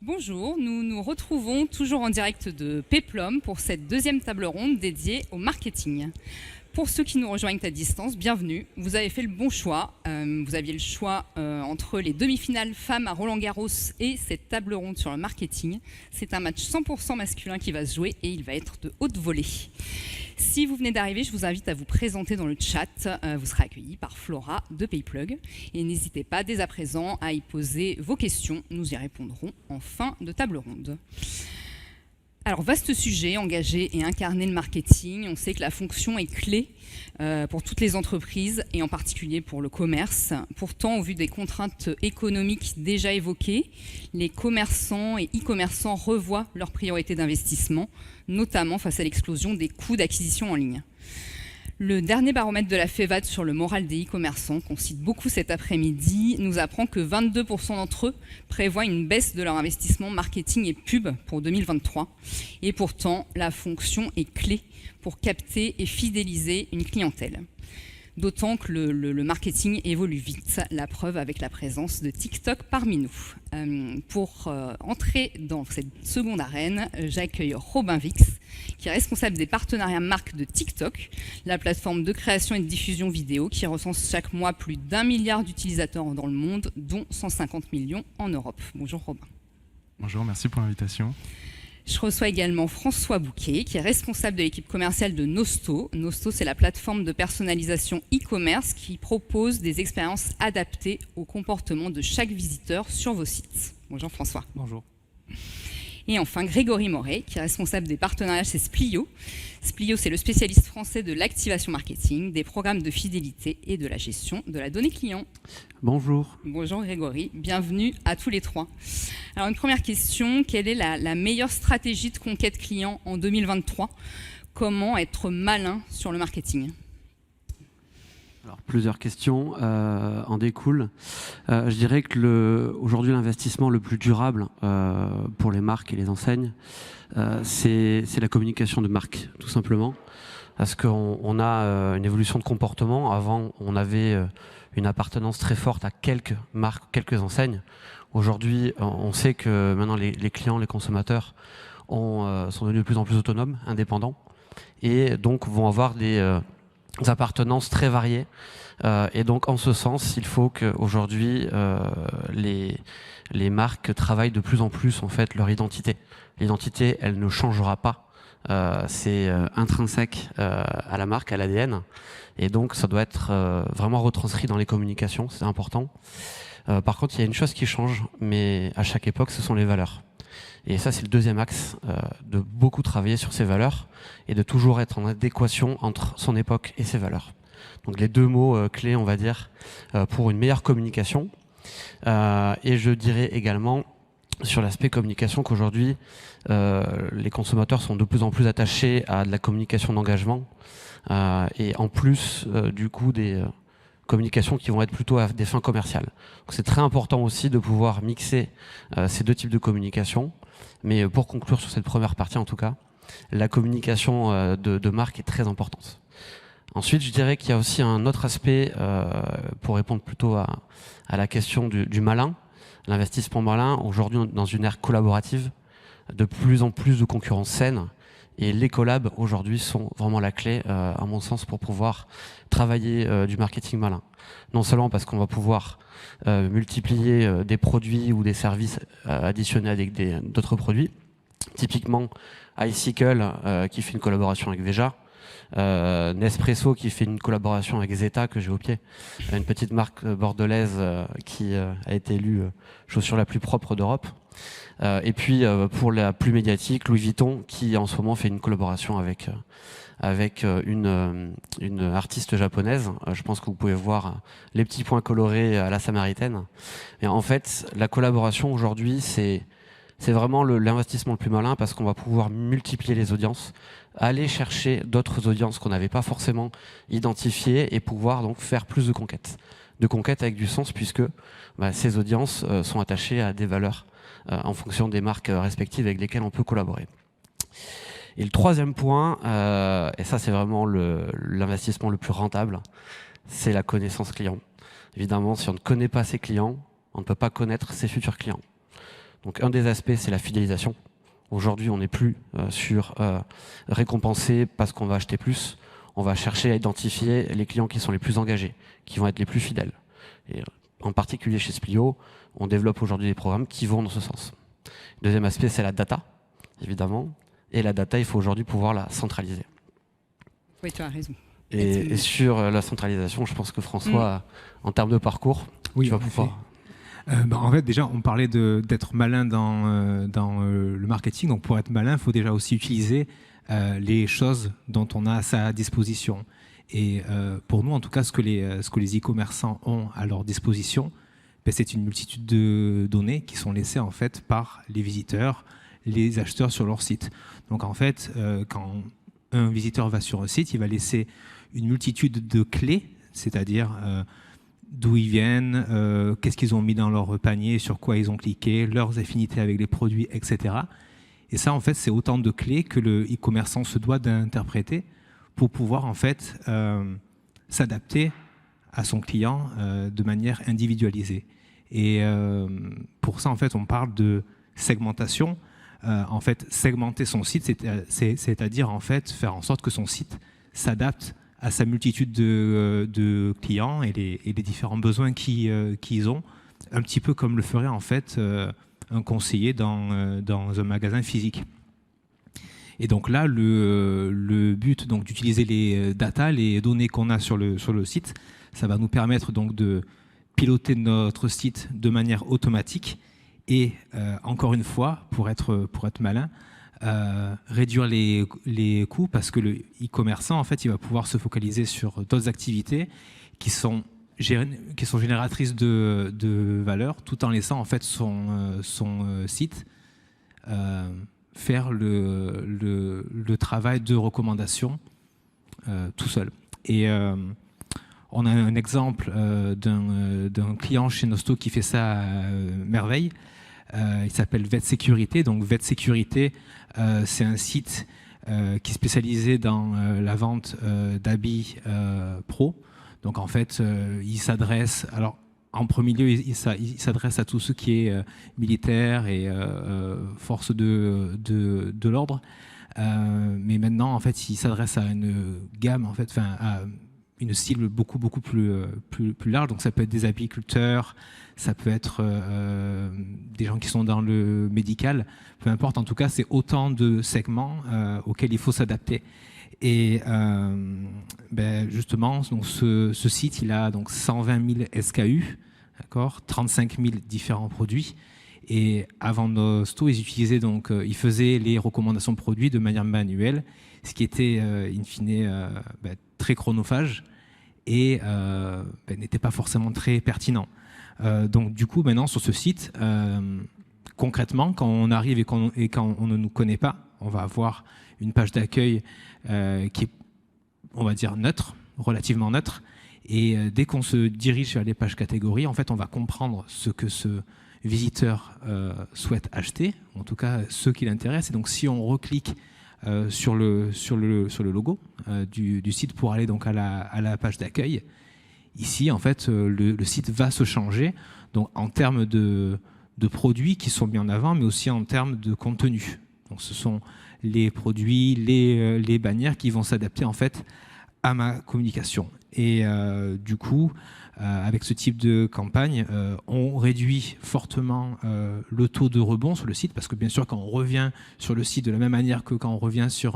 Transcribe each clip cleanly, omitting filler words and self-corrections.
Bonjour, nous nous retrouvons toujours en direct de Peplum pour cette deuxième table ronde dédiée au marketing. Pour ceux qui nous rejoignent à distance, bienvenue. Vous avez fait le bon choix. Vous aviez le choix entre les demi-finales femmes à Roland-Garros et cette table ronde sur le marketing. C'est un match 100% masculin qui va se jouer et il va être de haute volée. Si vous venez d'arriver, je vous invite à vous présenter dans le chat. Vous serez accueillis par Flora de Payplug. Et n'hésitez pas dès à présent à y poser vos questions. Nous y répondrons en fin de table ronde. Alors, vaste sujet, engager et incarner le marketing. On sait que la fonction est clé pour toutes les entreprises et en particulier pour le commerce. Pourtant, au vu des contraintes économiques déjà évoquées, les commerçants et e-commerçants revoient leurs priorités d'investissement, notamment face à l'explosion des coûts d'acquisition en ligne. Le dernier baromètre de la FEVAD sur le moral des e-commerçants, qu'on cite beaucoup cet après-midi, nous apprend que 22% d'entre eux prévoient une baisse de leur investissement marketing et pub pour 2023. Et pourtant, la fonction est clé pour capter et fidéliser une clientèle. D'autant que le marketing évolue vite, la preuve avec la présence de TikTok parmi nous. Pour entrer dans cette seconde arène, j'accueille Robin Vix, qui est responsable des partenariats marques de TikTok, la plateforme de création et de diffusion vidéo qui recense chaque mois plus d'1 milliard d'utilisateurs dans le monde, dont 150 millions en Europe. Bonjour Robin. Bonjour, merci pour l'invitation. Je reçois également François Bouquet, qui est responsable de l'équipe commerciale de Nosto. Nosto, c'est la plateforme de personnalisation e-commerce qui propose des expériences adaptées au comportement de chaque visiteur sur vos sites. Bonjour François. Bonjour. Et enfin, Grégory Moret, qui est responsable des partenariats chez Splio. Splio, c'est le spécialiste français de l'activation marketing, des programmes de fidélité et de la gestion de la donnée client. Bonjour. Bonjour Grégory, bienvenue à tous les trois. Alors une première question, quelle est la meilleure stratégie de conquête client en 2023 ? Comment être malin sur le marketing ? Alors, plusieurs questions en découlent. Je dirais que aujourd'hui, l'investissement le plus durable pour les marques et les enseignes, c'est la communication de marque, tout simplement. Parce qu'on a une évolution de comportement. Avant, on avait une appartenance très forte à quelques marques, quelques enseignes. Aujourd'hui, on sait que maintenant, les clients, les consommateurs sont devenus de plus en plus autonomes, indépendants, et donc vont avoir des appartenances très variées. Et donc, en ce sens, il faut qu'aujourd'hui, les marques travaillent de plus en plus en fait leur identité. L'identité, elle ne changera pas. C'est intrinsèque à la marque, à l'ADN. Et donc, ça doit être vraiment retranscrit dans les communications, c'est important. Par contre, il y a une chose qui change, mais à chaque époque, ce sont les valeurs. Et ça, c'est le deuxième axe, de beaucoup travailler sur ses valeurs et de toujours être en adéquation entre son époque et ses valeurs. Donc les deux mots clés, on va dire, pour une meilleure communication. Et je dirais également sur l'aspect communication qu'aujourd'hui, les consommateurs sont de plus en plus attachés à de la communication d'engagement et en plus, du coup, des communications qui vont être plutôt à des fins commerciales. Donc c'est très important aussi de pouvoir mixer ces deux types de communication. Mais pour conclure sur cette première partie, en tout cas, la communication de marque est très importante. Ensuite, je dirais qu'il y a aussi un autre aspect, pour répondre plutôt à la question du malin, l'investissement malin. Aujourd'hui, dans une ère collaborative, de plus en plus de concurrence saine, et les collabs aujourd'hui sont vraiment la clé, à mon sens, pour pouvoir travailler du marketing malin. Non seulement parce qu'on va pouvoir multiplier des produits ou des services additionnés avec d'autres produits. Typiquement, iCycle qui fait une collaboration avec Veja, Nespresso qui fait une collaboration avec Zeta que j'ai au pied, une petite marque bordelaise qui a été élue chaussure la plus propre d'Europe. Et puis pour la plus médiatique, Louis Vuitton qui en ce moment fait une collaboration avec une artiste japonaise. Je pense que vous pouvez voir les petits points colorés à la Samaritaine. Et en fait, la collaboration aujourd'hui, c'est vraiment l'investissement le plus malin parce qu'on va pouvoir multiplier les audiences, aller chercher d'autres audiences qu'on n'avait pas forcément identifiées et pouvoir donc faire plus de conquêtes. De conquêtes avec du sens puisque ces audiences sont attachées à des valeurs en fonction des marques respectives avec lesquelles on peut collaborer. Et le troisième point, et ça c'est vraiment l'investissement le plus rentable, c'est la connaissance client. Évidemment, si on ne connaît pas ses clients, on ne peut pas connaître ses futurs clients. Donc un des aspects, c'est la fidélisation. Aujourd'hui, on n'est plus sur récompenser parce qu'on va acheter plus. On va chercher à identifier les clients qui sont les plus engagés, qui vont être les plus fidèles. Et en particulier chez Splio, on développe aujourd'hui des programmes qui vont dans ce sens. Deuxième aspect, c'est la data, évidemment. Et la data, il faut aujourd'hui pouvoir la centraliser. Oui, tu as raison. Et sur la centralisation, je pense que François, en termes de parcours, tu vas pouvoir... En fait, déjà, on parlait d'être malin dans le marketing. Donc, pour être malin, il faut déjà aussi utiliser les choses dont on a à sa disposition. Et pour nous, en tout cas, ce que les e-commerçants ont à leur disposition, c'est une multitude de données qui sont laissées en fait par les visiteurs, les acheteurs sur leur site. Donc, en fait, quand un visiteur va sur un site, il va laisser une multitude de clés, c'est-à-dire d'où ils viennent, qu'est-ce qu'ils ont mis dans leur panier, sur quoi ils ont cliqué, leurs affinités avec les produits, etc. Et ça, en fait, c'est autant de clés que le e-commerçant se doit d'interpréter pour pouvoir, en fait, s'adapter à son client de manière individualisée. Et pour ça, en fait, on parle de segmentation. En fait, segmenter son site, c'est-à-dire, en fait, faire en sorte que son site s'adapte à sa multitude de clients et les différents besoins qu'ils ont, un petit peu comme le ferait en fait un conseiller dans un magasin physique. Et donc là, le but donc d'utiliser les data, les données qu'on a sur le site, ça va nous permettre donc de piloter notre site de manière automatique et encore une fois, pour être malin, réduire les coûts parce que le e-commerçant, en fait, il va pouvoir se focaliser sur d'autres activités qui sont génératrices de valeur, tout en laissant en fait son site faire le travail de recommandation tout seul. Et on a un exemple d'un client chez Nosto qui fait ça à merveille. Il s'appelle VetSécurité. Donc VetSécurité, c'est un site qui est spécialisé dans la vente d'habits pro. Donc en fait, il s'adresse, alors en premier lieu, il s'adresse à tout ce qui est militaire et force de l'ordre. Mais maintenant, en fait, il s'adresse à une gamme, en fait, enfin, à une cible beaucoup plus large. Donc ça peut être des apiculteurs, ça peut être des gens qui sont dans le médical, peu importe. En tout cas, c'est autant de segments auxquels il faut s'adapter. Et justement, donc ce site, il a donc 120 000 SKU, d'accord, 35 000 différents produits. Et avant Nosto, ils faisaient les recommandations de produits de manière manuelle, ce qui était in fine très chronophage et n'était pas forcément très pertinent. Donc du coup, maintenant sur ce site, concrètement, quand on arrive et quand on ne nous connaît pas, on va avoir une page d'accueil qui est, on va dire, neutre, relativement neutre. Et dès qu'on se dirige vers les pages catégories, en fait, on va comprendre ce que ce visiteur souhaite acheter, en tout cas ce qui l'intéresse. Et donc, si on reclique sur le logo du site pour aller donc à la page d'accueil, ici, en fait, le site va se changer. Donc, en termes de produits qui sont mis en avant, mais aussi en termes de contenu. Donc, ce sont les produits, les bannières qui vont s'adapter en fait à ma communication. Et du coup, avec ce type de campagne, on réduit fortement le taux de rebond sur le site, parce que bien sûr, quand on revient sur le site de la même manière que quand on revient chez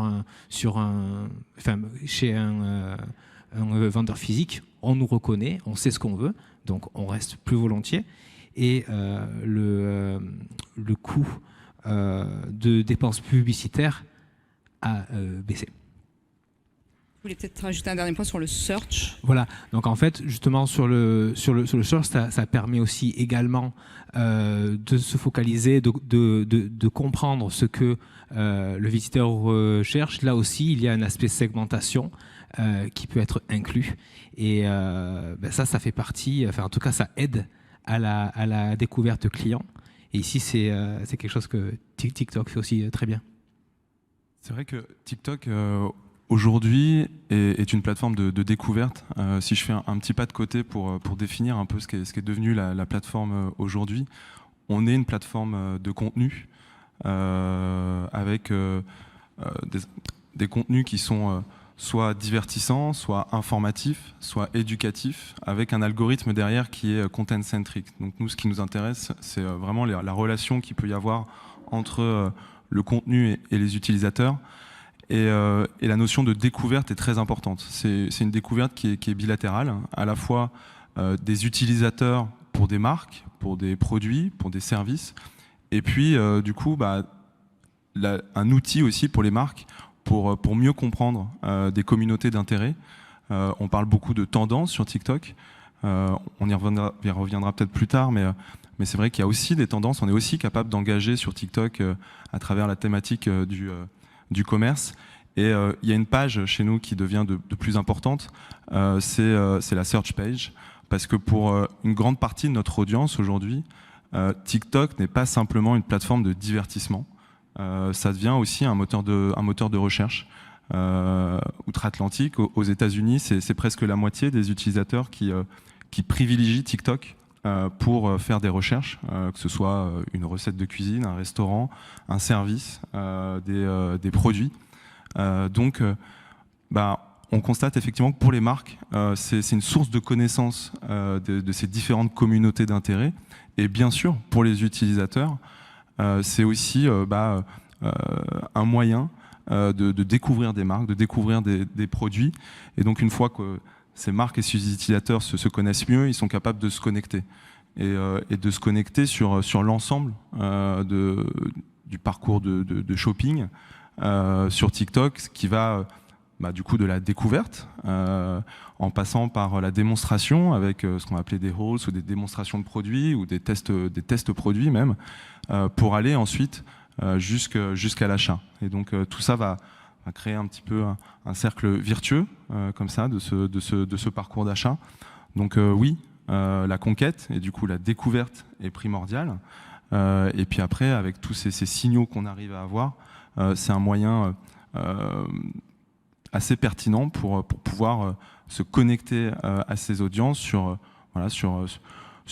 un vendeur physique, on nous reconnaît, on sait ce qu'on veut, donc on reste plus volontiers. Et le coût de dépenses publicitaires a baissé. Vous voulez peut-être rajouter un dernier point sur le search. Voilà, donc en fait, justement, sur le search, ça permet aussi également de se focaliser, de comprendre ce que le visiteur recherche. Là aussi, il y a un aspect segmentation qui peut être inclus. Et ça fait partie, enfin en tout cas, ça aide à la découverte client. Et ici, c'est quelque chose que TikTok fait aussi très bien. C'est vrai que TikTok, aujourd'hui, est une plateforme de découverte. Si je fais un petit pas de côté pour définir un peu ce qu'est devenu la plateforme aujourd'hui, on est une plateforme de contenu avec des contenus qui sont soit divertissants, soit informatifs, soit éducatifs, avec un algorithme derrière qui est content-centric. Donc nous, ce qui nous intéresse, c'est vraiment la relation qu'il peut y avoir entre le contenu et les utilisateurs. Et la notion de découverte est très importante. C'est une découverte qui est bilatérale, à la fois des utilisateurs pour des marques, pour des produits, pour des services, et puis du coup, un outil aussi pour les marques pour mieux comprendre des communautés d'intérêt. On parle beaucoup de tendances sur TikTok. On y reviendra peut-être plus tard, mais c'est vrai qu'il y a aussi des tendances. On est aussi capable d'engager sur TikTok à travers la thématique du commerce. Et il y a une page chez nous qui devient de plus importante, c'est la search page. Parce que pour une grande partie de notre audience aujourd'hui, TikTok n'est pas simplement une plateforme de divertissement. Ça devient aussi un moteur de recherche. Outre-Atlantique, aux États-Unis, c'est presque la moitié des utilisateurs qui privilégient TikTok pour faire des recherches, que ce soit une recette de cuisine, un restaurant, un service, des produits. Donc, on constate effectivement que pour les marques, c'est une source de connaissance de ces différentes communautés d'intérêt. Et bien sûr, pour les utilisateurs, c'est aussi un moyen de découvrir des marques, de découvrir des produits. Et donc, une fois que ces marques et ces utilisateurs se connaissent mieux, ils sont capables de se connecter. Et de se connecter sur l'ensemble du parcours de shopping sur TikTok, ce qui va du coup de la découverte, en passant par la démonstration avec ce qu'on va appeler des hauls ou des démonstrations de produits ou des tests produits même, pour aller ensuite jusqu'à l'achat. Et donc tout ça va créer un petit peu un cercle virtueux comme ça de ce parcours d'achat. Donc oui, la conquête et du coup la découverte est primordiale. Et puis après, avec tous ces signaux qu'on arrive à avoir, c'est un moyen assez pertinent pour pouvoir se connecter à ces audiences sur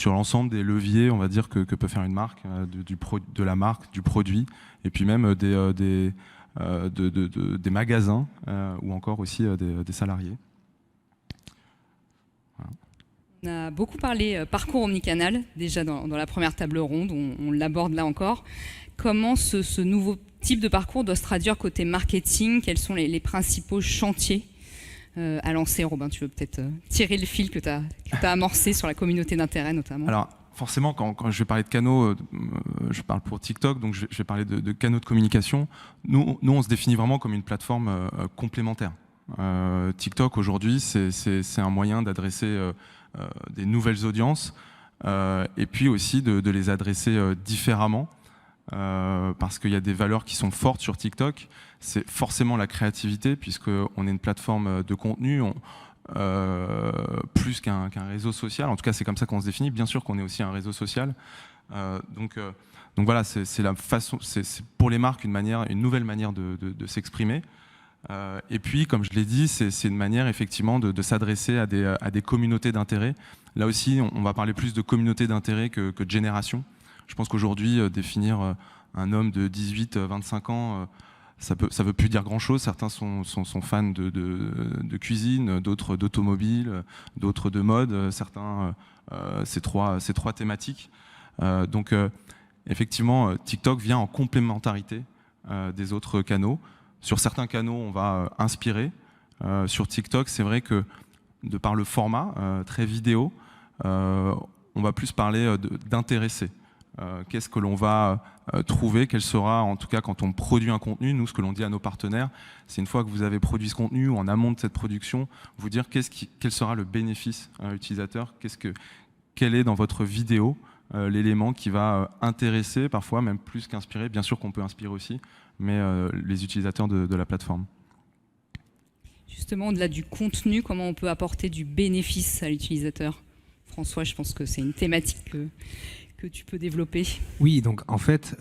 l'ensemble des leviers, on va dire, que peut faire une marque, de la marque, du produit, et puis même des magasins ou encore aussi des salariés. Voilà. On a beaucoup parlé parcours omnicanal, déjà dans la première table ronde, on l'aborde là encore. Comment ce nouveau type de parcours doit se traduire côté marketing? Quels sont les principaux chantiers à lancer? Robin, tu veux peut-être tirer le fil que tu as amorcé sur la communauté d'intérêt notamment? Alors, forcément, quand je vais parler de canaux, je parle pour TikTok, donc je vais parler de canaux de communication. Nous, on se définit vraiment comme une plateforme complémentaire. TikTok, aujourd'hui, c'est un moyen d'adresser des nouvelles audiences et puis aussi de les adresser différemment. Parce qu'il y a des valeurs qui sont fortes sur TikTok, c'est forcément la créativité, puisqu'on est une plateforme de contenu, plus qu'un réseau social. En tout cas, c'est comme ça qu'on se définit. Bien sûr qu'on est aussi un réseau social. Donc voilà, c'est la façon, c'est pour les marques une nouvelle manière de s'exprimer. Et puis, comme je l'ai dit, c'est une manière effectivement de s'adresser à des communautés d'intérêt. Là aussi, on va parler plus de communautés d'intérêt que de génération. Je pense qu'aujourd'hui, définir un homme de 18-25 ans, ça veut plus dire grand-chose. Certains sont fans de cuisine, d'autres d'automobile, d'autres de mode. Certains, ces trois thématiques. Donc, effectivement, TikTok vient en complémentarité des autres canaux. Sur certains canaux, on va inspirer. Sur TikTok, c'est vrai que, de par le format très vidéo, on va plus parler d'intéresser. Qu'est-ce que l'on va trouver, quel sera, en tout cas quand on produit un contenu, nous ce que l'on dit à nos partenaires, c'est une fois que vous avez produit ce contenu ou en amont de cette production, vous dire quel sera le bénéfice utilisateur, quel est dans votre vidéo l'élément qui va intéresser, parfois même plus qu'inspirer, bien sûr qu'on peut inspirer aussi, mais les utilisateurs de la plateforme. Justement, au-delà du contenu, comment on peut apporter du bénéfice à l'utilisateur? François, je pense que c'est une thématique que tu peux développer. Oui, donc en fait,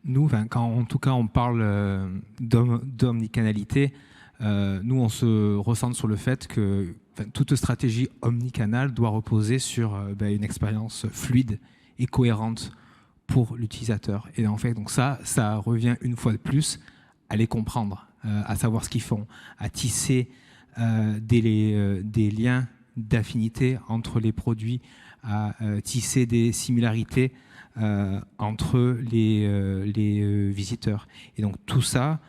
nous, quand en tout cas on parle d'omnicanalité, nous on se ressent sur le fait que toute stratégie omnicanale doit reposer sur une expérience fluide et cohérente pour l'utilisateur. Et en fait, donc ça revient une fois de plus à les comprendre, à savoir ce qu'ils font, à tisser des liens d'affinité entre les produits, à tisser des similarités entre les visiteurs. Et donc tout ça,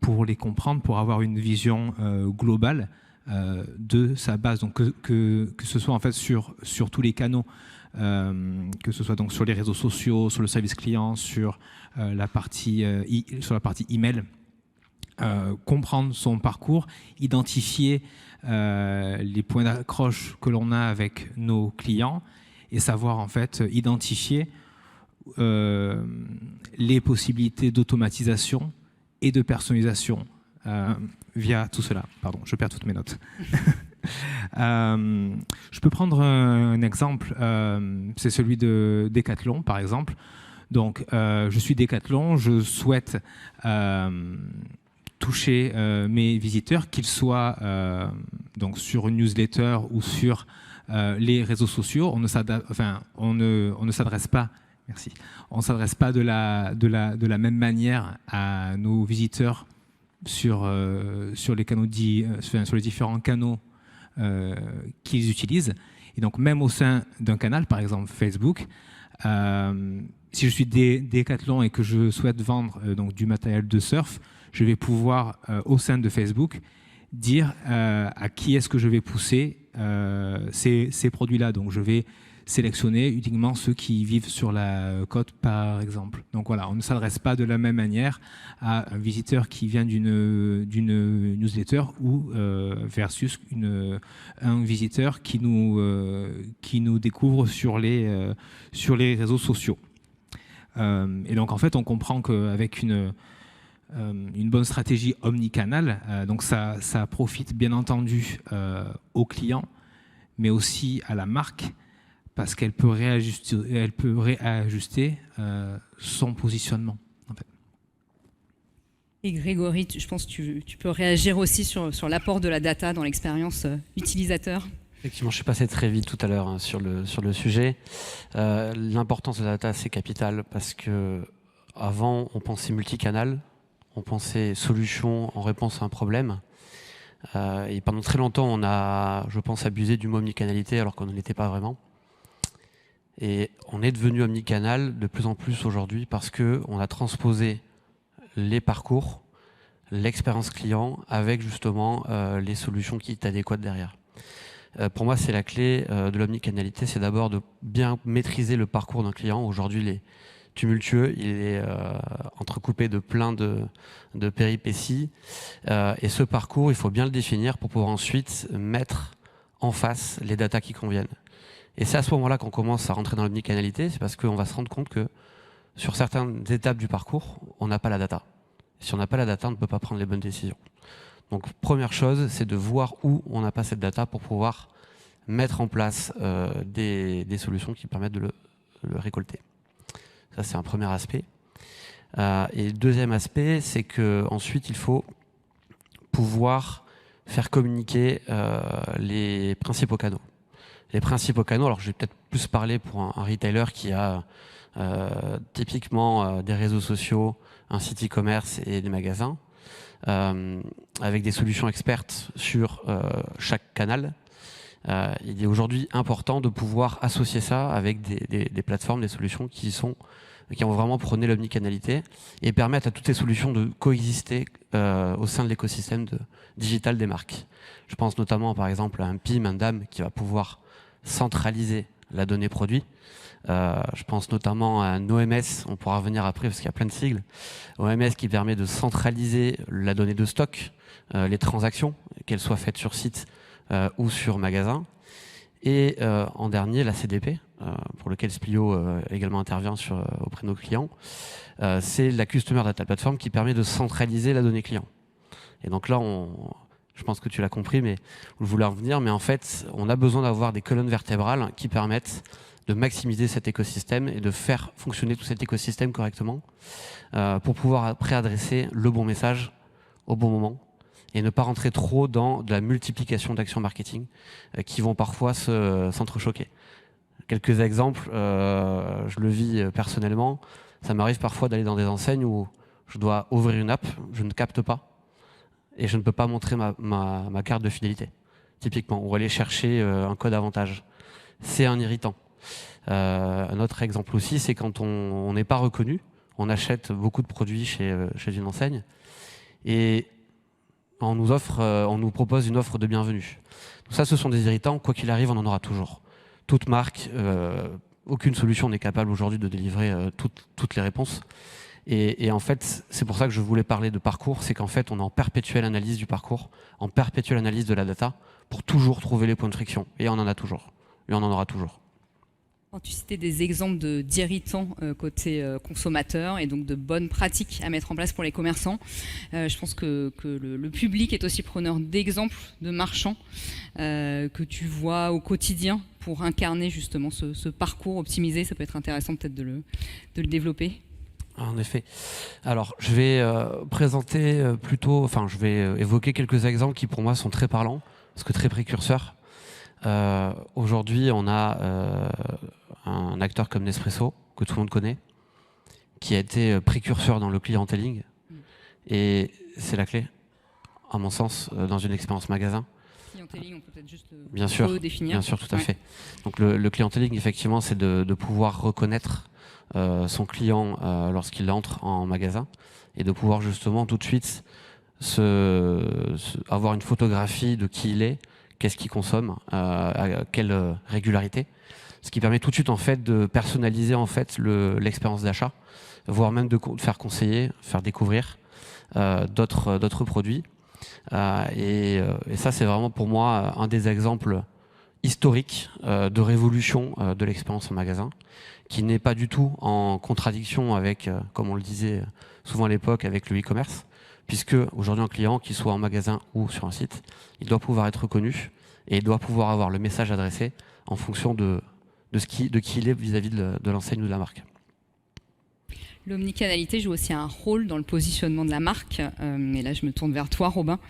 pour les comprendre, pour avoir une vision globale de sa base, donc que ce soit en fait sur tous les canaux, que ce soit donc sur les réseaux sociaux, sur le service client, sur la partie email, comprendre son parcours, identifier les points d'accroche que l'on a avec nos clients et savoir en fait identifier les possibilités d'automatisation et de personnalisation via tout cela. Pardon, je perds toutes mes notes. Je peux prendre un exemple, c'est celui de Decathlon par exemple. Donc je suis Decathlon, je souhaite toucher mes visiteurs, qu'ils soient donc sur une newsletter ou sur les réseaux sociaux. On ne s'adresse pas. Merci. On ne s'adresse pas de la même manière à nos visiteurs sur les canaux sur les différents canaux qu'ils utilisent. Et donc même au sein d'un canal, par exemple Facebook, si je suis Decathlon et que je souhaite vendre donc du matériel de surf, je vais pouvoir au sein de Facebook dire à qui est-ce que je vais pousser ces produits-là. Donc je vais sélectionner uniquement ceux qui vivent sur la côte, par exemple. Donc voilà, on ne s'adresse pas de la même manière à un visiteur qui vient d'une newsletter ou versus un visiteur qui nous découvre sur les réseaux sociaux. Et donc en fait, on comprend qu'avec une bonne stratégie omnicanal, donc ça profite bien entendu aux clients, mais aussi à la marque, parce qu'elle peut réajuster son positionnement. En fait. Et Grégory, je pense que tu peux réagir aussi sur l'apport de la data dans l'expérience utilisateur. Effectivement, je suis passé très vite tout à l'heure sur le sujet. L'importance de la data, c'est capital, parce que avant, on pensait multicanal, on pensait solution en réponse à un problème. Et pendant très longtemps, on a, je pense, abusé du mot omnicanalité alors qu'on ne l'était pas vraiment. Et on est devenu omnicanal de plus en plus aujourd'hui parce qu'on a transposé les parcours, l'expérience client avec justement les solutions qui sont adéquates derrière. Pour moi, c'est la clé de l'omnicanalité, c'est d'abord de bien maîtriser le parcours d'un client. Aujourd'hui, il est tumultueux, il est entrecoupé de plein de péripéties. Et ce parcours, il faut bien le définir pour pouvoir ensuite mettre en face les datas qui conviennent. Et c'est à ce moment-là qu'on commence à rentrer dans l'omnicanalité, c'est parce qu'on va se rendre compte que sur certaines étapes du parcours, on n'a pas la data. Si on n'a pas la data, on ne peut pas prendre les bonnes décisions. Donc première chose, c'est de voir où on n'a pas cette data pour pouvoir mettre en place des solutions qui permettent de le récolter. Ça, c'est un premier aspect. Et le deuxième aspect, c'est qu'ensuite, il faut pouvoir faire communiquer les principaux canaux. Les principaux canaux, alors je vais peut-être plus parler pour un retailer qui a typiquement des réseaux sociaux, un site e-commerce et des magasins, avec des solutions expertes sur chaque canal. Il est aujourd'hui important de pouvoir associer ça avec des plateformes, des solutions qui ont vraiment prôné l'omnicanalité et permettent à toutes ces solutions de coexister au sein de l'écosystème digital des marques. Je pense notamment par exemple à un PIM, un DAM qui va pouvoir centraliser la donnée produit. Je pense notamment à un OMS, on pourra revenir après parce qu'il y a plein de sigles. OMS qui permet de centraliser la donnée de stock, les transactions, qu'elles soient faites sur site ou sur magasin. Et en dernier, la CDP, pour lequel Splio également intervient auprès de nos clients. C'est la Customer Data Platform qui permet de centraliser la donnée client. Et donc là, je pense que tu l'as compris, mais vous voulez en revenir, mais en fait, on a besoin d'avoir des colonnes vertébrales qui permettent de maximiser cet écosystème et de faire fonctionner tout cet écosystème correctement pour pouvoir après adresser le bon message au bon moment et ne pas rentrer trop dans de la multiplication d'actions marketing qui vont parfois s'entrechoquer. Quelques exemples, je le vis personnellement. Ça m'arrive parfois d'aller dans des enseignes où je dois ouvrir une app, je ne capte pas et je ne peux pas montrer ma carte de fidélité. Typiquement, on va aller chercher un code avantage. C'est un irritant. Un autre exemple aussi, c'est quand on n'est pas reconnu, on achète beaucoup de produits chez une enseigne et on nous propose une offre de bienvenue. Donc ça, ce sont des irritants. Quoi qu'il arrive, on en aura toujours. Toute marque, aucune solution n'est capable aujourd'hui de délivrer toutes les réponses. Et en fait, c'est pour ça que je voulais parler de parcours, c'est qu'en fait, on est en perpétuelle analyse du parcours, en perpétuelle analyse de la data, pour toujours trouver les points de friction. Et on en a toujours. Et on en aura toujours. Quand tu citais des exemples d'irritants côté consommateur et donc de bonnes pratiques à mettre en place pour les commerçants, je pense que le public est aussi preneur d'exemples de marchands que tu vois au quotidien pour incarner justement ce parcours optimisé. Ça peut être intéressant peut-être de le développer. En effet. Alors, je vais je vais évoquer quelques exemples qui pour moi sont très parlants, parce que très précurseurs. Aujourd'hui, on a un acteur comme Nespresso, que tout le monde connaît, qui a été précurseur dans le clienteling. Et c'est la clé, à mon sens, dans une expérience magasin. Clienteling, on peut peut-être juste bien sûr, définir. Bien sûr, tout à fait. Donc le clienteling, effectivement, c'est de pouvoir reconnaître son client lorsqu'il entre en magasin et de pouvoir justement tout de suite avoir une photographie de qui il est, qu'est-ce qu'il consomme, à quelle régularité, ce qui permet tout de suite en fait de personnaliser en fait l'expérience d'achat, voire même de faire conseiller, faire découvrir d'autres produits. Et ça, c'est vraiment pour moi un des exemples historiques de révolution de l'expérience en magasin, qui n'est pas du tout en contradiction avec, comme on le disait souvent à l'époque, avec le e-commerce, puisque aujourd'hui un client, qu'il soit en magasin ou sur un site, il doit pouvoir être reconnu et il doit pouvoir avoir le message adressé en fonction de qui il est vis-à-vis de l'enseigne ou de la marque. L'omnicanalité joue aussi un rôle dans le positionnement de la marque. Et là, je me tourne vers toi, Robin,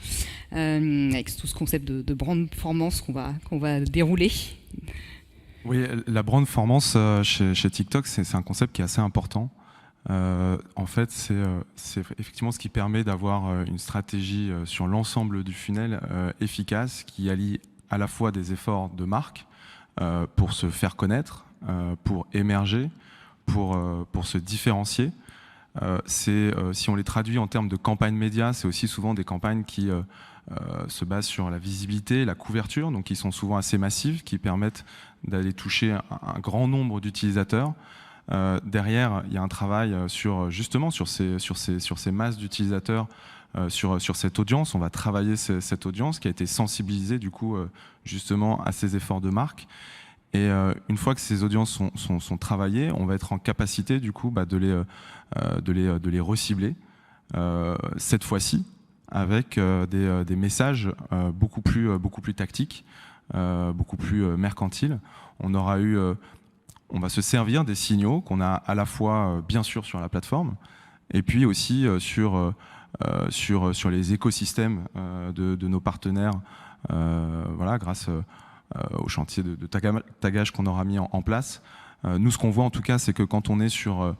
avec tout ce concept de brand performance qu'on va dérouler. Oui, la brand performance chez TikTok, c'est un concept qui est assez important. En fait, c'est effectivement ce qui permet d'avoir une stratégie sur l'ensemble du funnel efficace, qui allie à la fois des efforts de marque pour se faire connaître, pour émerger, pour se différencier. Si on les traduit en termes de campagne média, c'est aussi souvent des campagnes qui se basent sur la visibilité, la couverture, donc qui sont souvent assez massives, qui permettent d'aller toucher un grand nombre d'utilisateurs. Derrière, il y a un travail sur ces masses d'utilisateurs, sur cette audience. On va travailler cette audience qui a été sensibilisée du coup justement à ces efforts de marque. Et une fois que ces audiences sont travaillées, on va être en capacité du coup de les recibler cette fois-ci avec des messages beaucoup plus tactiques, beaucoup plus mercantiles. On va se servir des signaux qu'on a à la fois bien sûr sur la plateforme et puis aussi sur les écosystèmes de nos partenaires, grâce au chantier de tagage qu'on aura mis en place. Nous, ce qu'on voit en tout cas, c'est que quand on est sur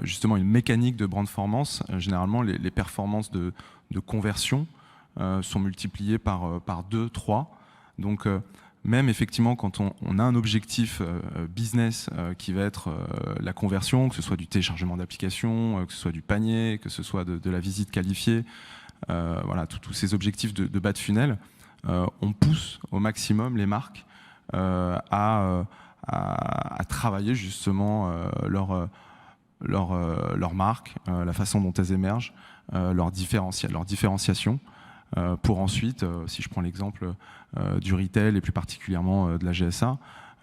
justement une mécanique de brand performance, généralement les performances de conversion sont multipliées par 2, 3. Donc même effectivement quand on a un objectif business qui va être la conversion, que ce soit du téléchargement d'application, que ce soit du panier, que ce soit de la visite qualifiée, tous ces objectifs de bas de funnel, on pousse au maximum les marques à travailler justement leur marque, la façon dont elles émergent, leur différenciation, pour ensuite, si je prends l'exemple du retail et plus particulièrement de la GSA,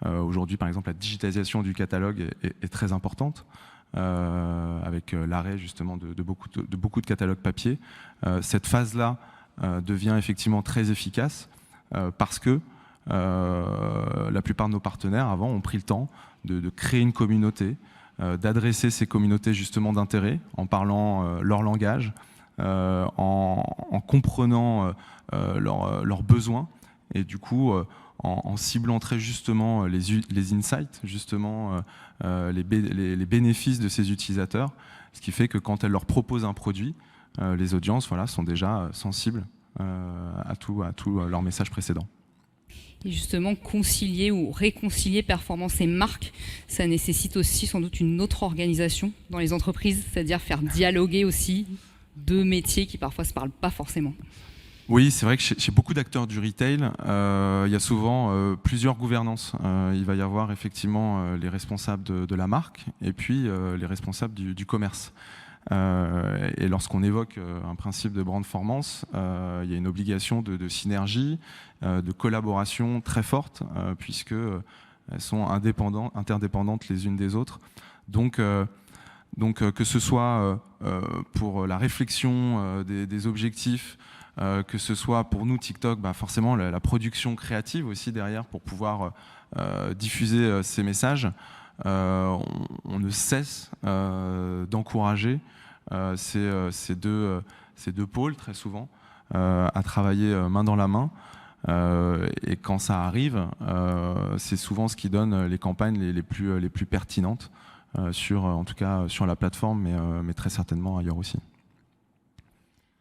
aujourd'hui par exemple la digitalisation du catalogue est très importante, avec l'arrêt justement de beaucoup de catalogues papier. Cette phase-là devient effectivement très efficace parce que la plupart de nos partenaires avant ont pris le temps de créer une communauté, d'adresser ces communautés justement d'intérêt en parlant leur langage, en comprenant leurs besoins et du coup en ciblant très justement les insights, justement les bénéfices de ces utilisateurs, ce qui fait que quand elle leur propose un produit, les audiences sont déjà sensibles à tout leur message précédent. Et justement, concilier ou réconcilier performance et marque, ça nécessite aussi sans doute une autre organisation dans les entreprises, c'est-à-dire faire dialoguer aussi deux métiers qui parfois ne se parlent pas forcément. Oui, c'est vrai que chez beaucoup d'acteurs du retail, il y a souvent plusieurs gouvernances. Il va y avoir effectivement les responsables de la marque et puis les responsables du commerce. Et lorsqu'on évoque un principe de brandformance, il y a une obligation de synergie, de collaboration très forte, puisque elles sont interdépendantes les unes des autres. Donc que ce soit pour la réflexion des objectifs, que ce soit pour nous TikTok, forcément la production créative aussi derrière pour pouvoir diffuser ces messages, on ne cesse d'encourager ces deux pôles très souvent à travailler main dans la main. Et quand ça arrive, c'est souvent ce qui donne les campagnes les plus pertinentes, en tout cas sur la plateforme, mais très certainement ailleurs aussi.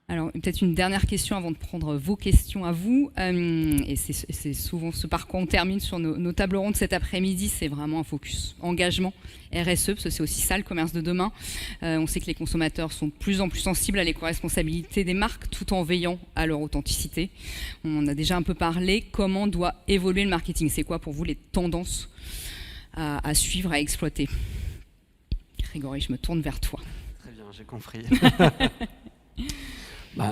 Alors, peut-être une dernière question avant de prendre vos questions à vous. Et c'est souvent ce par quoi on termine sur nos tables rondes cet après-midi. C'est vraiment un focus engagement, RSE, parce que c'est aussi ça le commerce de demain. On sait que les consommateurs sont de plus en plus sensibles à l'éco-responsabilité des marques tout en veillant à leur authenticité. On en a déjà un peu parlé. Comment doit évoluer le marketing? C'est quoi pour vous les tendances à suivre, à exploiter? Grégory, je me tourne vers toi. Très bien, j'ai compris.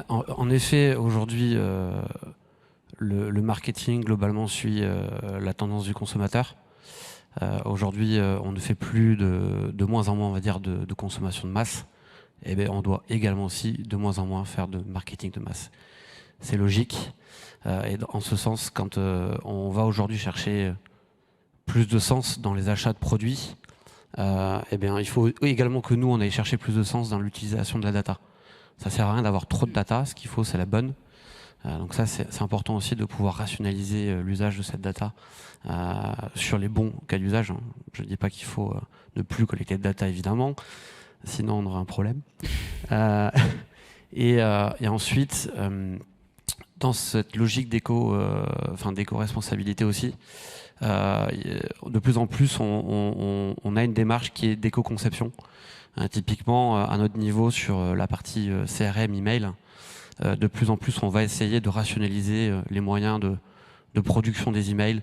En effet, aujourd'hui, le marketing globalement suit la tendance du consommateur. Aujourd'hui, on ne fait plus de moins en moins, on va dire, de consommation de masse. Et bien, on doit également aussi de moins en moins faire de marketing de masse. C'est logique. Et en ce sens, quand on va aujourd'hui chercher plus de sens dans les achats de produits, eh bien, il faut également que nous, on aille chercher plus de sens dans l'utilisation de la data. Ça sert à rien d'avoir trop de data, ce qu'il faut, c'est la bonne. Donc ça, c'est important aussi de pouvoir rationaliser l'usage de cette data sur les bons cas d'usage. Je ne dis pas qu'il faut ne plus collecter de data, évidemment, sinon on aura un problème. Et ensuite, dans cette logique d'éco-responsabilité aussi, de plus en plus, on a une démarche qui est d'éco-conception. Typiquement, à notre niveau, sur la partie CRM, email, de plus en plus, on va essayer de rationaliser les moyens de production des emails,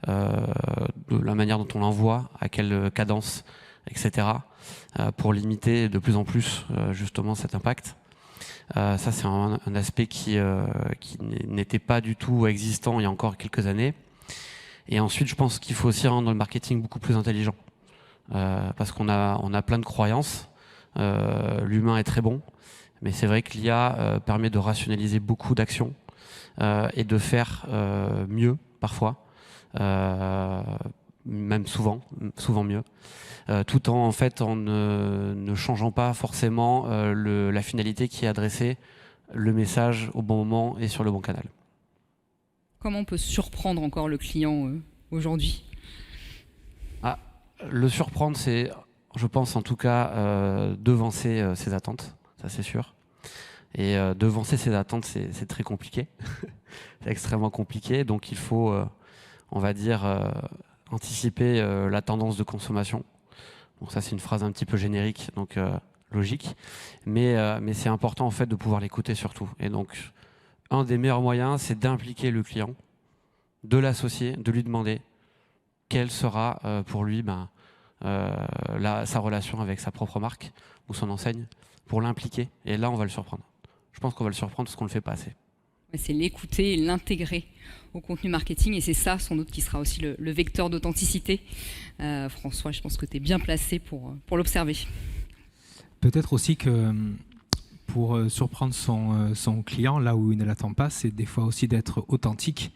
de la manière dont on l'envoie, à quelle cadence, etc., pour limiter de plus en plus justement cet impact. Ça, c'est un aspect qui n'était pas du tout existant il y a encore quelques années. Et ensuite, je pense qu'il faut aussi rendre le marketing beaucoup plus intelligent. Parce qu'on a plein de croyances. L'humain est très bon, mais c'est vrai que l'IA permet de rationaliser beaucoup d'actions et de faire mieux parfois, même souvent mieux, tout en fait en ne changeant pas forcément la finalité qui est adressée, le message au bon moment et sur le bon canal. Comment on peut surprendre encore le client aujourd'hui? Le surprendre, c'est, je pense en tout cas, devancer ses attentes, ça c'est sûr. Et devancer ses attentes, c'est très compliqué. C'est extrêmement compliqué, donc il faut, on va dire, anticiper la tendance de consommation. Donc ça, c'est une phrase un petit peu générique, donc logique. Mais c'est important en fait de pouvoir l'écouter surtout. Et donc, un des meilleurs moyens, c'est d'impliquer le client, de l'associer, de lui demander quelle sera pour lui sa relation avec sa propre marque ou son enseigne, pour l'impliquer. Et là, on va le surprendre. Je pense qu'on va le surprendre parce qu'on ne le fait pas assez. C'est l'écouter et l'intégrer au contenu marketing. Et c'est ça, sans doute, qui sera aussi le vecteur d'authenticité. François, je pense que tu es bien placé pour l'observer. Peut-être aussi que pour surprendre son client, là où il ne l'attend pas, c'est des fois aussi d'être authentique.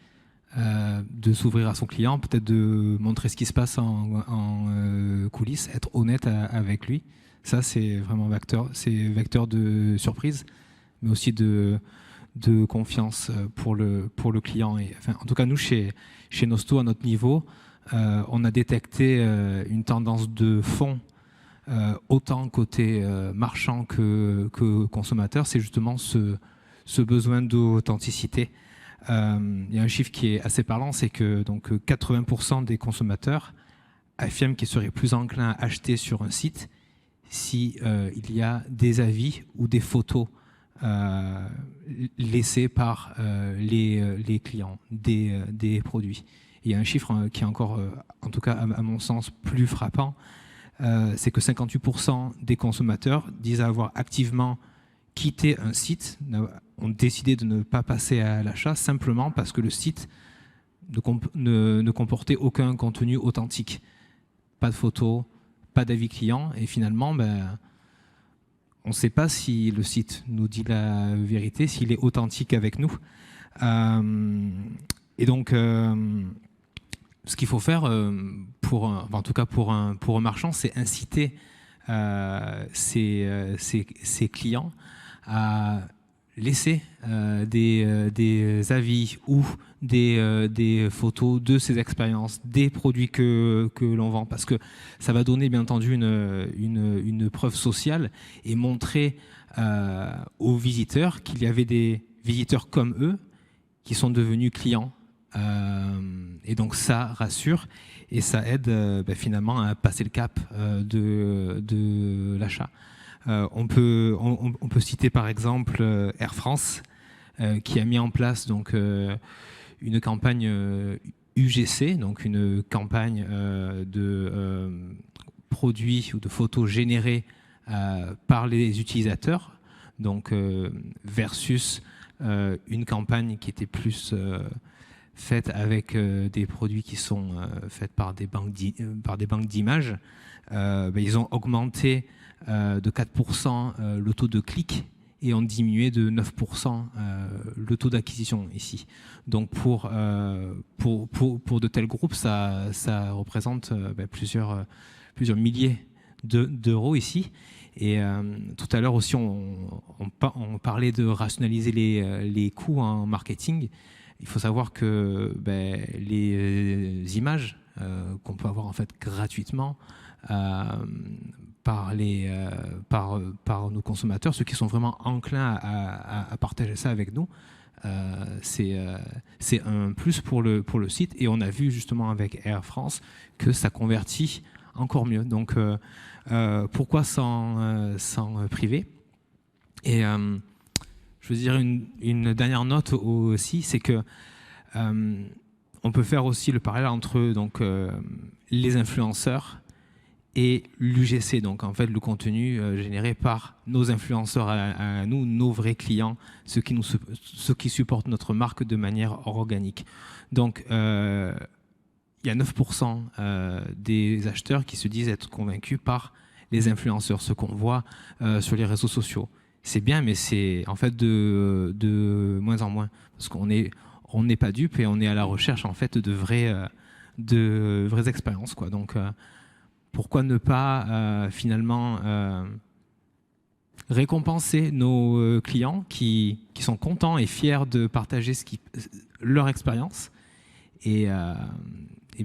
De s'ouvrir à son client, peut-être de montrer ce qui se passe en coulisses, être honnête avec lui. Ça, c'est vraiment vecteur de surprise, mais aussi de de confiance pour le client. Et, enfin, en tout cas, nous, chez Nosto, à notre niveau, on a détecté une tendance de fond, autant côté marchand que consommateur. C'est justement ce besoin d'authenticité. Il y a un chiffre qui est assez parlant, c'est que donc, 80% des consommateurs affirment qu'ils seraient plus enclins à acheter sur un site si il y a des avis ou des photos laissés par les clients des produits. Il y a un chiffre qui est encore, en tout cas à mon sens, plus frappant, c'est que 58% des consommateurs disent avoir activement quitté un site, ont décidé de ne pas passer à l'achat simplement parce que le site ne comportait aucun contenu authentique. Pas de photos, pas d'avis client, et finalement, on ne sait pas si le site nous dit la vérité, s'il est authentique avec nous. Et donc, ce qu'il faut faire, en tout cas pour un marchand, c'est inciter ses clients à laisser des avis ou des photos de ses expériences, des produits que l'on vend, parce que ça va donner bien entendu une preuve sociale et montrer aux visiteurs qu'il y avait des visiteurs comme eux qui sont devenus clients. Et donc ça rassure et ça aide finalement à passer le cap de l'achat. On peut citer par exemple Air France qui a mis en place donc une campagne UGC, donc une campagne de produits ou de photos générées par les utilisateurs, donc versus une campagne qui était plus faite avec des produits qui sont faits par des banques d'images. Ils ont augmenté de 4% le taux de clics et ont diminué de 9% le taux d'acquisition ici. Donc pour de tels groupes, ça représente plusieurs milliers d'euros ici. Et tout à l'heure aussi, on parlait de rationaliser les coûts en marketing. Il faut savoir que les images qu'on peut avoir en fait gratuitement par nos consommateurs, ceux qui sont vraiment enclins à partager ça avec nous, c'est un plus pour le site. Et on a vu justement avec Air France que ça convertit encore mieux. Donc pourquoi s'en priver? Et je veux dire une dernière note aussi, c'est que on peut faire aussi le parallèle entre donc les influenceurs et l'UGC, donc en fait le contenu généré par nos influenceurs à nous, nos vrais clients, ceux qui supportent notre marque de manière organique. Donc il y a 9% des acheteurs qui se disent être convaincus par les influenceurs, ce qu'on voit sur les réseaux sociaux. C'est bien, mais c'est en fait de moins en moins, parce qu'on n'est pas dupe et on est à la recherche en fait de vraies expériences, quoi. Donc pourquoi ne pas finalement récompenser nos clients qui sont contents et fiers de partager leur expérience et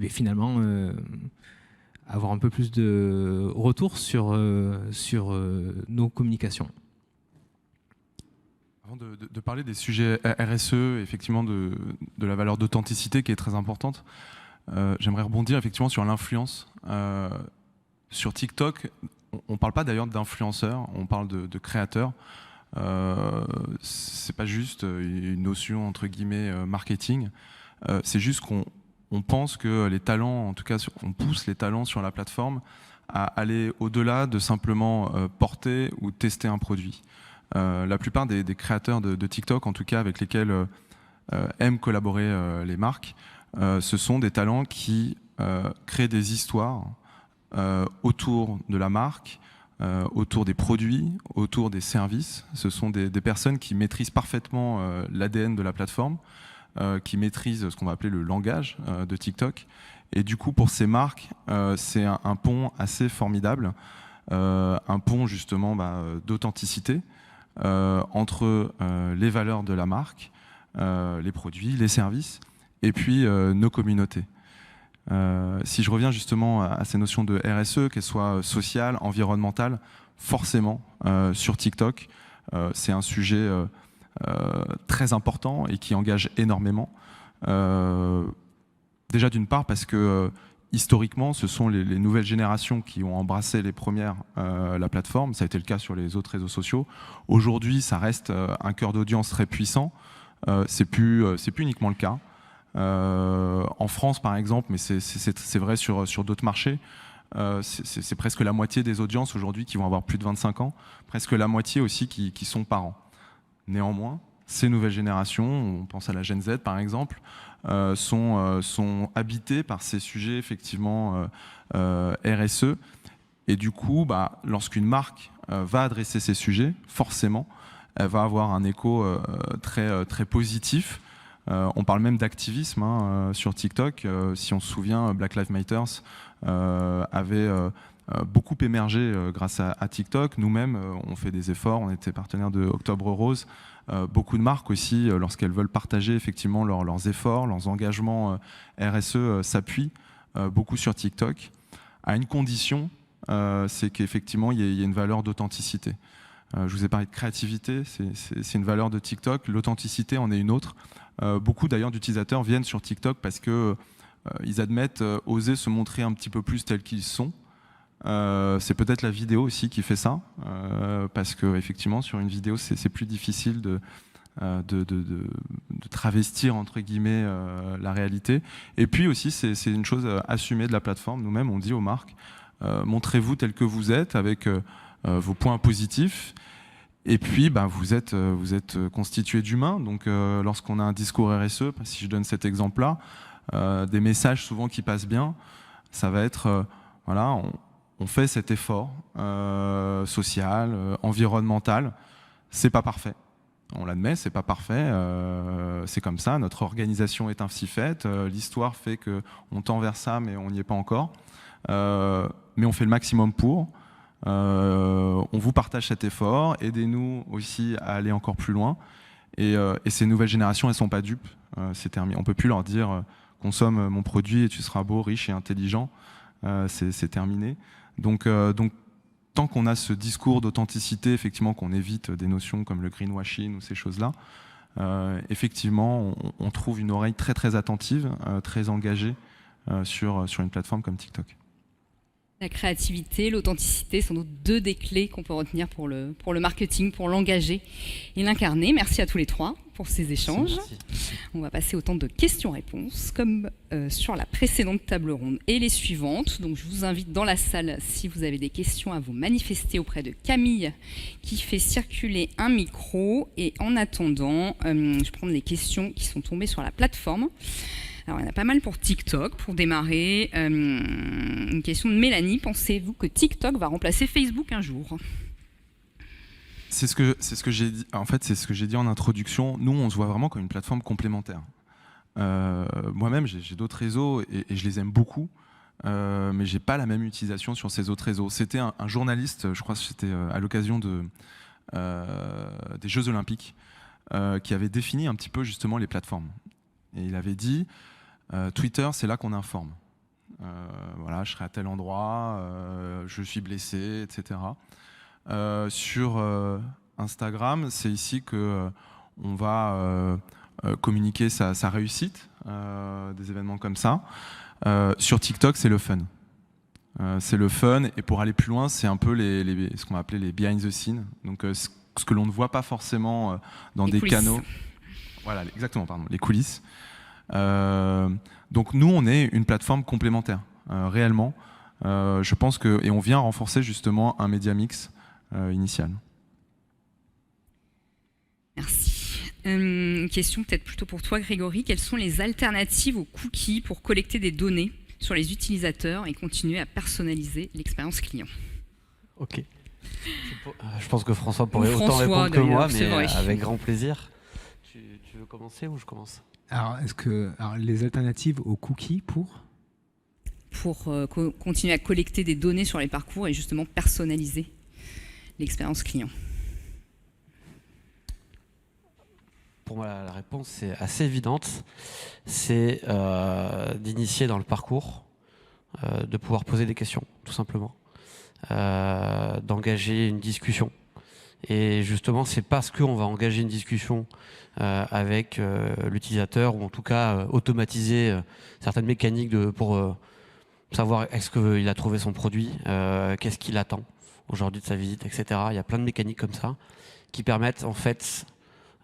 finalement avoir un peu plus de retour sur nos communications. Avant de parler des sujets RSE, effectivement de la valeur d'authenticité qui est très importante, j'aimerais rebondir effectivement sur l'influence. Sur TikTok, on ne parle pas d'ailleurs d'influenceurs, on parle de créateurs. C'est pas juste une notion entre guillemets marketing, c'est juste qu'on pense que les talents, en tout cas on pousse les talents sur la plateforme à aller au-delà de simplement porter ou tester un produit. La plupart des créateurs de TikTok, en tout cas avec lesquels aiment collaborer les marques, ce sont des talents qui créent des histoires autour de la marque, autour des produits, autour des services. Ce sont des personnes qui maîtrisent parfaitement l'ADN de la plateforme, qui maîtrisent ce qu'on va appeler le langage de TikTok. Et du coup, pour ces marques, c'est un pont assez formidable, un pont justement d'authenticité, entre les valeurs de la marque, les produits, les services, et puis nos communautés. Si je reviens justement à ces notions de RSE, qu'elles soient sociales, environnementales, forcément sur TikTok, c'est un sujet très important et qui engage énormément. Déjà d'une part parce que historiquement, ce sont les nouvelles générations qui ont embrassé les premières la plateforme. Ça a été le cas sur les autres réseaux sociaux. Aujourd'hui, ça reste un cœur d'audience très puissant. C'est plus uniquement le cas. En France, par exemple, mais c'est vrai sur d'autres marchés, c'est presque la moitié des audiences aujourd'hui qui vont avoir plus de 25 ans, presque la moitié aussi qui sont parents. Néanmoins, ces nouvelles générations, on pense à la Gen Z par exemple, sont habitées par ces sujets effectivement RSE. Et du coup, lorsqu'une marque va adresser ces sujets, forcément, elle va avoir un écho très positif. On parle même d'activisme sur TikTok. Si on se souvient, Black Lives Matter avait beaucoup émergé grâce à TikTok. Nous-mêmes, on fait des efforts. On était partenaire de Octobre Rose. Beaucoup de marques aussi, lorsqu'elles veulent partager effectivement leurs efforts, leurs engagements RSE, s'appuient beaucoup sur TikTok, à une condition, c'est qu'effectivement il y ait une valeur d'authenticité. Je vous ai parlé de créativité, c'est une valeur de TikTok. L'authenticité en est une autre. Beaucoup d'ailleurs d'utilisateurs viennent sur TikTok parce que ils admettent oser se montrer un petit peu plus tels qu'ils sont. C'est peut-être la vidéo aussi qui fait ça, parce que effectivement sur une vidéo c'est plus difficile de travestir entre guillemets la réalité. Et puis aussi c'est une chose assumée de la plateforme. Nous-mêmes on dit aux marques montrez-vous tel que vous êtes avec vos points positifs. Et puis vous êtes constitué d'humains. Donc lorsqu'on a un discours RSE, si je donne cet exemple-là, des messages souvent qui passent bien, ça va être voilà, on fait cet effort social, environnemental. C'est pas parfait. On l'admet, c'est pas parfait. C'est comme ça. Notre organisation est ainsi faite. L'histoire fait qu'on tend vers ça, mais on n'y est pas encore. Mais on fait le maximum pour. On vous partage cet effort. Aidez-nous aussi à aller encore plus loin. Et ces nouvelles générations, elles sont pas dupes. C'est terminé. On peut plus leur dire consomme mon produit et tu seras beau, riche et intelligent. C'est terminé. Donc, tant qu'on a ce discours d'authenticité, effectivement, qu'on évite des notions comme le greenwashing ou ces choses-là, effectivement, on trouve une oreille très très attentive, très engagée sur une plateforme comme TikTok. La créativité, l'authenticité sont nos deux des clés qu'on peut retenir pour le marketing, pour l'engager et l'incarner. Merci à tous les trois pour ces échanges. Merci. On va passer au temps de questions-réponses, comme sur la précédente table ronde et les suivantes. Donc, je vous invite dans la salle, si vous avez des questions, à vous manifester auprès de Camille, qui fait circuler un micro. Et en attendant, je vais prendre les questions qui sont tombées sur la plateforme. Alors, il y en a pas mal pour TikTok. Pour démarrer, une question de Mélanie. Pensez-vous que TikTok va remplacer Facebook un jour ? C'est ce que j'ai dit. En fait, c'est ce que j'ai dit en introduction. Nous, on se voit vraiment comme une plateforme complémentaire. Moi-même, j'ai d'autres réseaux et je les aime beaucoup, mais j'ai pas la même utilisation sur ces autres réseaux. C'était un journaliste, je crois que c'était à l'occasion des Jeux Olympiques, qui avait défini un petit peu justement les plateformes. Et il avait dit Twitter, c'est là qu'on informe. Voilà, je serai à tel endroit, je suis blessé, etc. Sur Instagram, c'est ici que on va communiquer sa réussite, des événements comme ça. Sur TikTok, c'est le fun. C'est le fun, et pour aller plus loin, c'est un peu ce qu'on va appeler les behind the scenes. Donc ce que l'on ne voit pas forcément dans des canaux. Voilà, exactement, pardon, les coulisses. Donc nous, on est une plateforme complémentaire, réellement. Je pense et on vient renforcer justement un média mix initial. Merci. Une question peut-être plutôt pour toi, Grégory. Quelles sont les alternatives aux cookies pour collecter des données sur les utilisateurs et continuer à personnaliser l'expérience client ? Ok. Je pense que François pourrait autant répondre que moi, mais avec grand plaisir. Tu veux commencer ou je commence ? Alors, les alternatives aux cookies pour continuer à collecter des données sur les parcours et justement personnaliser l'expérience client. pour moi, la réponse est assez évidente. C'est d'initier dans le parcours, de pouvoir poser des questions, tout simplement, d'engager une discussion. Et justement, c'est parce qu'on va engager une discussion avec l'utilisateur, ou en tout cas automatiser certaines mécaniques pour savoir est-ce qu'il a trouvé son produit, qu'est-ce qu'il attend aujourd'hui de sa visite, etc. Il y a plein de mécaniques comme ça qui permettent en fait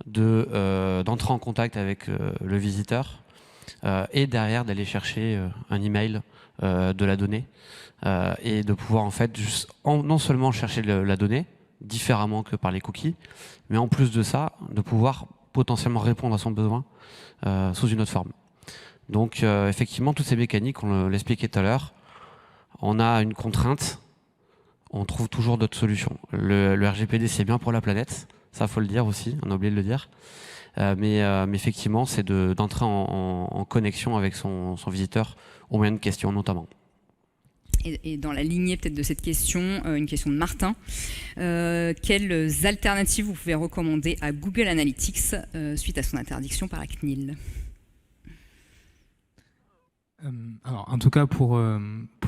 d'entrer en contact avec le visiteur et derrière d'aller chercher un email de la donnée et de pouvoir en fait non seulement chercher la donnée différemment que par les cookies, mais en plus de ça, de pouvoir potentiellement répondre à son besoin sous une autre forme. Donc effectivement, toutes ces mécaniques, on l'expliquait tout à l'heure, on a une contrainte, on trouve toujours d'autres solutions. Le RGPD, c'est bien pour la planète, ça faut le dire aussi, on a oublié de le dire. Mais effectivement, c'est d'entrer en connexion avec son visiteur au moyen de questions notamment. Et dans la lignée peut-être de cette question, une question de Martin. Quelles alternatives vous pouvez recommander à Google Analytics suite à son interdiction par la CNIL ? Alors, en tout cas, pour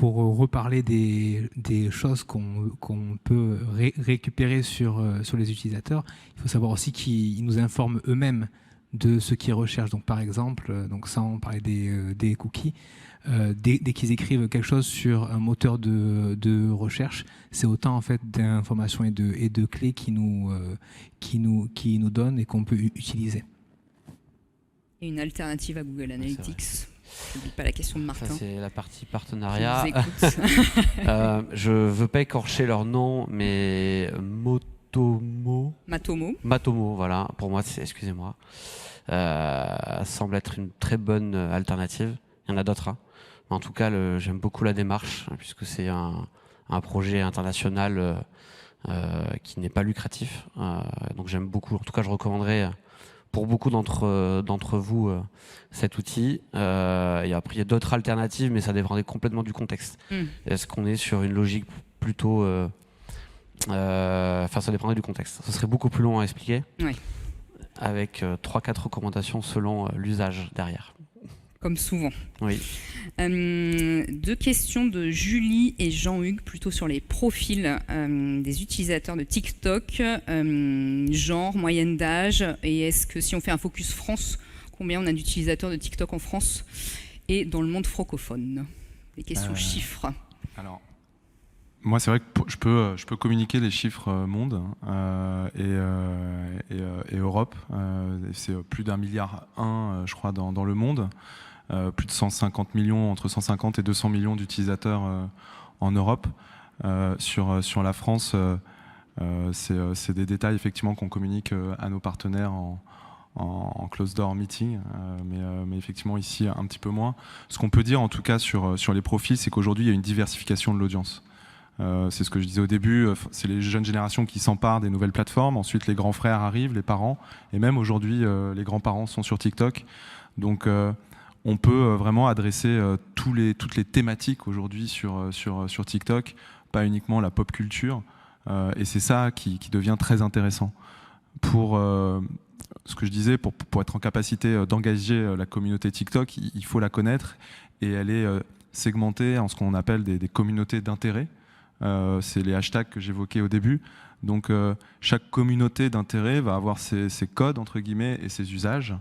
reparler des choses qu'on peut récupérer sur les utilisateurs, il faut savoir aussi qu'ils nous informent eux-mêmes de ce qu'ils recherchent. Donc, par exemple, sans parler des cookies, dès qu'ils écrivent quelque chose sur un moteur de recherche, c'est autant en fait d'informations et de clés qui nous donnent et qu'on peut utiliser. Et une alternative à Google Analytics. N'oublie pas la question de Martin. Ça, c'est la partie partenariat. Je je veux pas écorcher leur nom, mais Matomo, voilà. Pour moi, excusez-moi, semble être une très bonne alternative. Il y en a d'autres. Hein. En tout cas, j'aime beaucoup la démarche, puisque c'est un projet international qui n'est pas lucratif. Donc j'aime beaucoup. En tout cas, je recommanderais pour beaucoup d'entre vous cet outil. Et après, il y a d'autres alternatives, mais ça dépendait complètement du contexte. Est-ce qu'on est sur une logique plutôt... Enfin, ça dépendait du contexte. Ce serait beaucoup plus long à expliquer, oui. Avec 3-4 recommandations selon l'usage derrière. Comme souvent. Oui. Deux questions de Julie et Jean-Hugues, plutôt sur les profils des utilisateurs de TikTok, genre, moyenne d'âge, et est-ce que si on fait un focus France, combien on a d'utilisateurs de TikTok en France et dans le monde francophone? Les questions chiffres. Alors, moi, c'est vrai que je peux communiquer les chiffres monde et Europe. C'est plus d'1,1 milliard, je crois, dans le monde. Plus de 150 millions, entre 150 et 200 millions d'utilisateurs en Europe. Sur la France, c'est des détails effectivement qu'on communique à nos partenaires en closed door meeting, mais effectivement ici un petit peu moins. Ce qu'on peut dire en tout cas sur les profils, c'est qu'aujourd'hui il y a une diversification de l'audience. C'est ce que je disais au début, c'est les jeunes générations qui s'emparent des nouvelles plateformes, ensuite les grands frères arrivent, les parents, et même aujourd'hui les grands-parents sont sur TikTok. Donc on peut vraiment adresser toutes les thématiques aujourd'hui sur TikTok, pas uniquement la pop culture, et c'est ça qui devient très intéressant. Pour ce que je disais, pour être en capacité d'engager la communauté TikTok, il faut la connaître, et elle est segmentée en ce qu'on appelle des communautés d'intérêt. C'est les hashtags que j'évoquais au début. Donc chaque communauté d'intérêt va avoir ses codes entre guillemets et ses usages.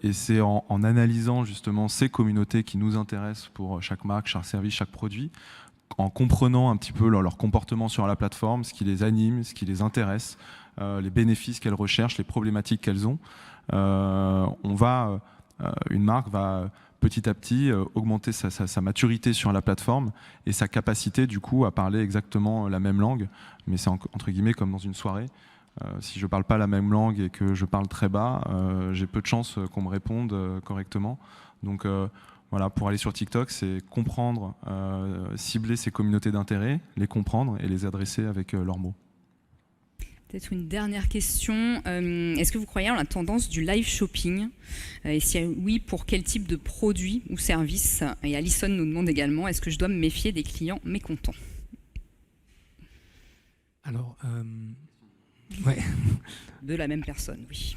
Et c'est en analysant justement ces communautés qui nous intéressent pour chaque marque, chaque service, chaque produit, en comprenant un petit peu leur comportement sur la plateforme, ce qui les anime, ce qui les intéresse, les bénéfices qu'elles recherchent, les problématiques qu'elles ont. Une marque va petit à petit augmenter sa maturité sur la plateforme et sa capacité du coup à parler exactement la même langue, mais c'est entre guillemets comme dans une soirée. Si je ne parle pas la même langue et que je parle très bas, j'ai peu de chances qu'on me réponde correctement. Donc voilà, pour aller sur TikTok, c'est comprendre, cibler ces communautés d'intérêt, les comprendre et les adresser avec leurs mots. Peut-être une dernière question. Est-ce que vous croyez en la tendance du live shopping? Et si oui, pour quel type de produit ou service? Et Alison nous demande également, est-ce que je dois me méfier des clients mécontents? Alors, Ouais. De la même personne, oui.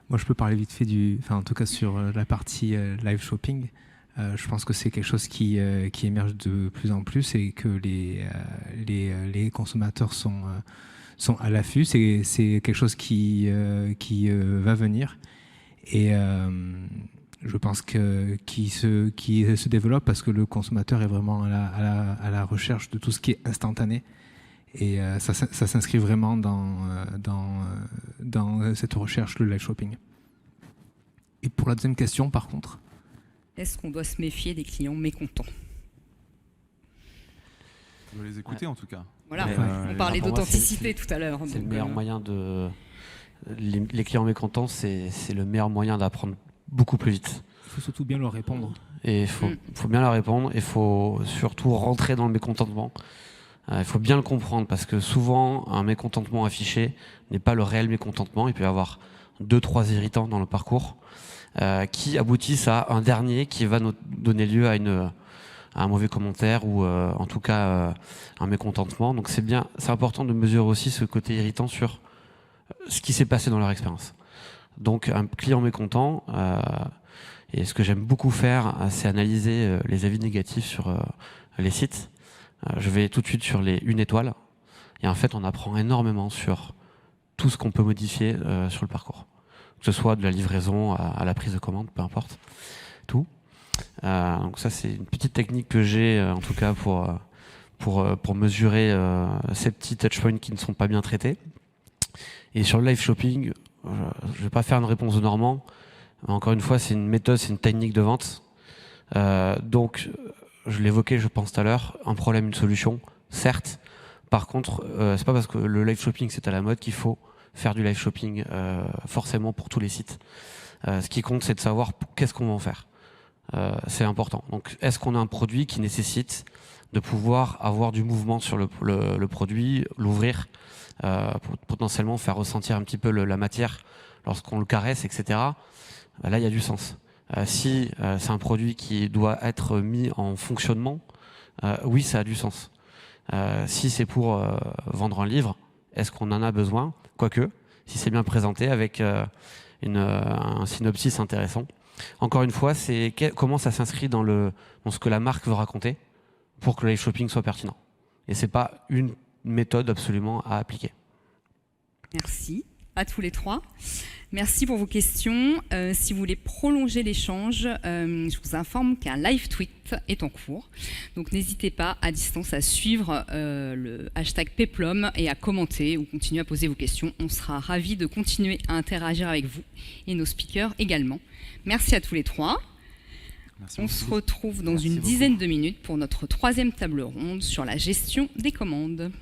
Moi, je peux parler vite fait en tout cas sur la partie live shopping. Je pense que c'est quelque chose qui émerge de plus en plus et que les consommateurs sont à l'affût. C'est quelque chose qui va venir et je pense qui se développe parce que le consommateur est vraiment à la recherche de tout ce qui est instantané. Et ça s'inscrit vraiment dans cette recherche, le live shopping. Et pour la deuxième question, par contre, est-ce qu'on doit se méfier des clients mécontents? On doit les écouter en tout cas. Voilà, on parlait d'authenticité tout à l'heure. C'est le meilleur moyen de... Les clients mécontents, c'est le meilleur moyen d'apprendre beaucoup plus vite. il faut surtout bien leur répondre. Et il faut bien leur répondre, et il faut surtout rentrer dans le mécontentement. Il faut bien le comprendre parce que souvent, un mécontentement affiché n'est pas le réel mécontentement. Il peut y avoir 2-3 irritants dans le parcours qui aboutissent à un dernier qui va nous donner lieu à un mauvais commentaire ou en tout cas un mécontentement. Donc c'est important de mesurer aussi ce côté irritant sur ce qui s'est passé dans leur expérience. Donc un client mécontent, et ce que j'aime beaucoup faire, c'est analyser les avis négatifs sur les sites. Je vais tout de suite sur les 1 étoile et en fait on apprend énormément sur tout ce qu'on peut modifier sur le parcours, que ce soit de la livraison à la prise de commande, peu importe, tout. Donc ça c'est une petite technique que j'ai en tout cas pour mesurer ces petits touchpoints qui ne sont pas bien traités. Et sur le live shopping, je vais pas faire une réponse de Normand, mais encore une fois c'est une méthode, c'est une technique de vente. Donc je l'évoquais, je pense tout à l'heure, un problème, une solution, certes. Par contre, c'est pas parce que le live shopping c'est à la mode qu'il faut faire du live shopping forcément pour tous les sites. Ce qui compte, c'est de savoir qu'est-ce qu'on va en faire. C'est important. Donc, est-ce qu'on a un produit qui nécessite de pouvoir avoir du mouvement sur le produit, l'ouvrir, pour potentiellement faire ressentir un petit peu la matière lorsqu'on le caresse, etc. Là, il y a du sens. Si c'est un produit qui doit être mis en fonctionnement, oui, ça a du sens. Si c'est pour vendre un livre, est-ce qu'on en a besoin? Quoique, si c'est bien présenté avec un synopsis intéressant. Encore une fois, c'est comment ça s'inscrit dans ce que la marque veut raconter pour que le live shopping soit pertinent. Et c'est pas une méthode absolument à appliquer. Merci à tous les trois. Merci pour vos questions. Si vous voulez prolonger l'échange, je vous informe qu'un live tweet est en cours. Donc n'hésitez pas à distance à suivre le hashtag Peplum et à commenter ou continuer à poser vos questions. On sera ravis de continuer à interagir avec vous et nos speakers également. Merci à tous les trois. On se retrouve dans une dizaine de minutes pour notre 3e table ronde sur la gestion des commandes.